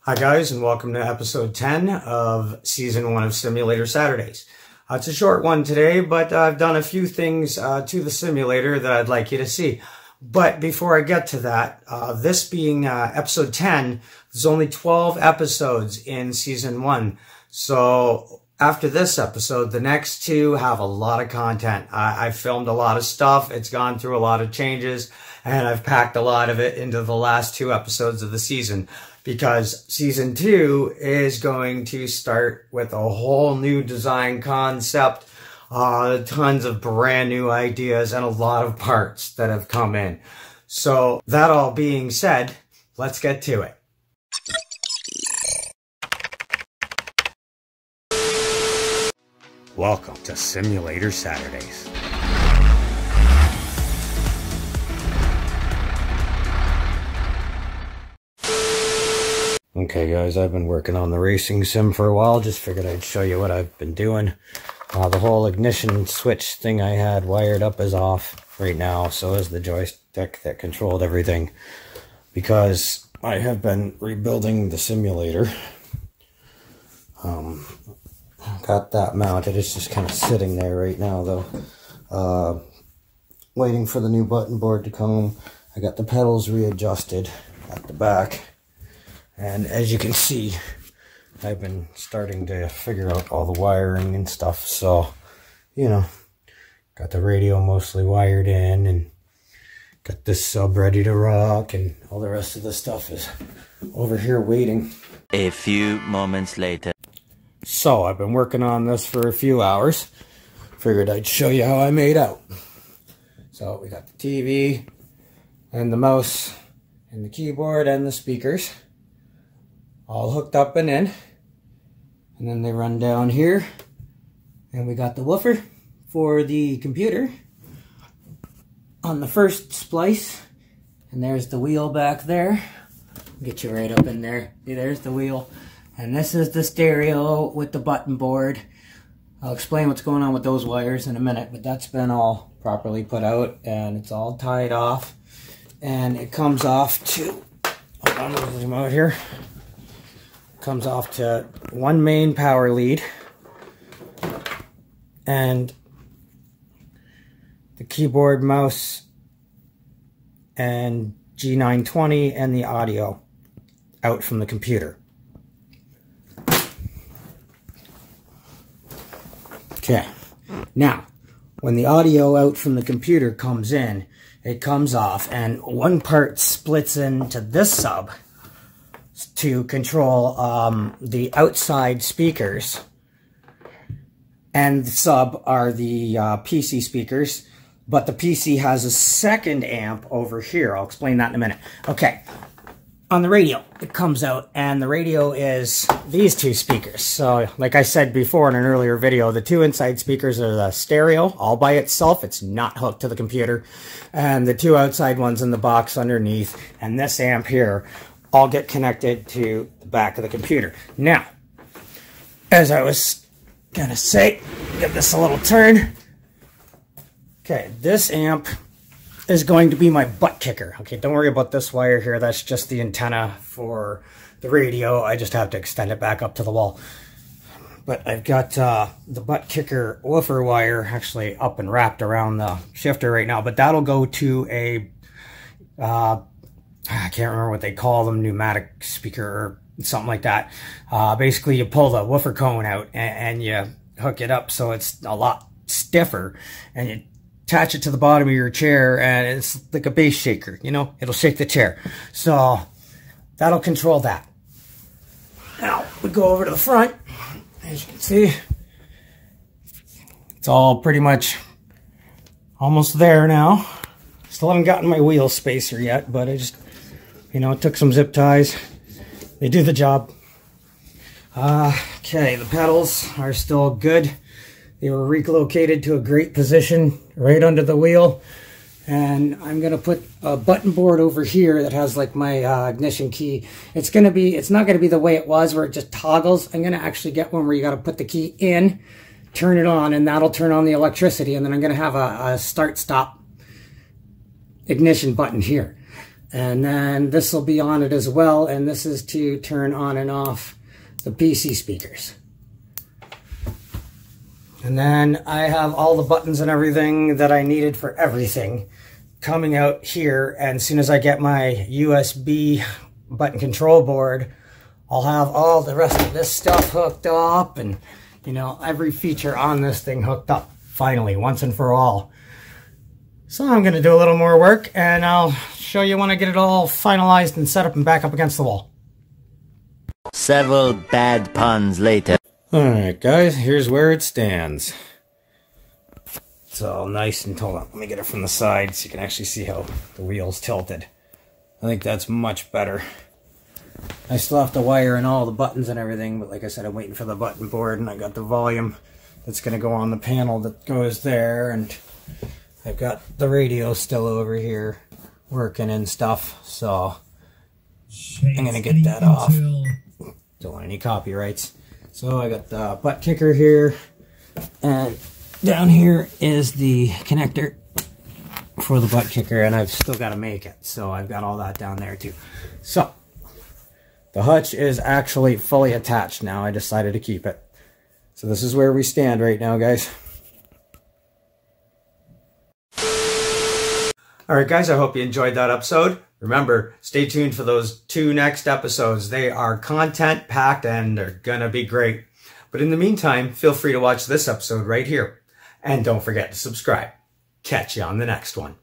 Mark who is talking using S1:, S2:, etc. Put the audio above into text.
S1: Hi guys, and welcome to episode 10 of season 1 of Simulator Saturdays. It's a short one today, but I've done a few things to the simulator that I'd like you to see. But before I get to that, this being episode 10, there's only 12 episodes in season 1. So after this episode, the next two have a lot of content. I've filmed a lot of stuff. It's gone through a lot of changes, and I've packed a lot of it into the last 2 episodes of the season. Because season 2 is going to start with a whole new design concept, tons of brand new ideas, and a lot of parts that have come in. So that all being said, let's get to it. Welcome to Simulator Saturdays. Okay guys, I've been working on the racing sim for a while. Just figured I'd show you what I've been doing. The whole ignition switch thing I had wired up is off right now. So is the joystick that controlled everything. Because I have been rebuilding the simulator. Got that mounted. It's just kind of sitting there right now though. Waiting for the new button board to come. I got the pedals readjusted at the back. And as you can see, I've been starting to figure out all the wiring and stuff. So, you know, got the radio mostly wired in and got this sub ready to rock, and all the rest of the stuff is over here waiting.
S2: A few moments later.
S1: So I've been working on this for a few hours. Figured I'd show you how I made out. So we got the TV and the mouse and the keyboard and the speakers all hooked up and in, and then they run down here, and we got the woofer for the computer on the first splice, and there's the wheel back there. Get you right up in there. See, there's the wheel, and this is the stereo with the button board. I'll explain what's going on with those wires in a minute, but that's been all properly put out, and it's all tied off, and it comes off to, hold on, I'll zoom out here. Comes off to one main power lead and the keyboard, mouse, and G920 and the audio out from the computer. Okay, now when the audio out from the computer comes in, it comes off and one part splits into this sub to control the outside speakers, and the sub are the PC speakers, but the PC has a second amp over here. I'll explain that in a minute. Okay, on the radio it comes out, and the radio is these 2 speakers. So like I said before in an earlier video, the 2 inside speakers are the stereo all by itself. It's not hooked to the computer, and the 2 outside ones in the box underneath, and this amp here all get connected to the back of the computer. Now, as I was gonna say, give this a little turn. Okay, this amp is going to be my butt kicker. Okay, don't worry about this wire here. That's just the antenna for the radio. I just have to extend it back up to the wall. But I've got the butt kicker woofer wire actually up and wrapped around the shifter right now, but that'll go to a I can't remember what they call them, pneumatic speaker or something like that. Basically, you pull the woofer cone out and you hook it up so it's a lot stiffer, and you attach it to the bottom of your chair, and it's like a bass shaker, you know? It'll shake the chair. So that'll control that. Now, we go over to the front. As you can see, it's all pretty much almost there now. Still haven't gotten my wheel spacer yet, but I just, you know, took some zip ties. They do the job. Okay, the pedals are still good. They were relocated to a great position right under the wheel. And I'm going to put a button board over here that has like my ignition key. It's not going to be the way it was where it just toggles. I'm going to actually get one where you got to put the key in, turn it on, and that'll turn on the electricity. And then I'm going to have a start-stop ignition button here. And then this will be on it as well, and this is to turn on and off the PC speakers. And then I have all the buttons and everything that I needed for everything coming out here. And as soon as I get my USB button control board, I'll have all the rest of this stuff hooked up and, you know, every feature on this thing hooked up finally, once and for all. So I'm going to do a little more work, and I'll show you when I get it all finalized and set up and back up against the wall.
S2: Several bad puns later.
S1: Alright guys, here's where it stands. It's all nice and hold on, let me get it from the side so you can actually see how the wheel's tilted. I think that's much better. I still have to wire in all the buttons and everything, but like I said, I'm waiting for the button board, and I got the volume that's going to go on the panel that goes there, and I've got the radio still over here working and stuff, so I'm going to get that off. Don't want any copyrights. So I got the butt kicker here, and down here is the connector for the butt kicker, and I've still got to make it, so I've got all that down there too. So the hutch is actually fully attached now. I decided to keep it. So this is where we stand right now, guys. Alright guys, I hope you enjoyed that episode. Remember, stay tuned for those 2 next episodes. They are content packed and they're gonna be great. But in the meantime, feel free to watch this episode right here. And don't forget to subscribe. Catch you on the next one.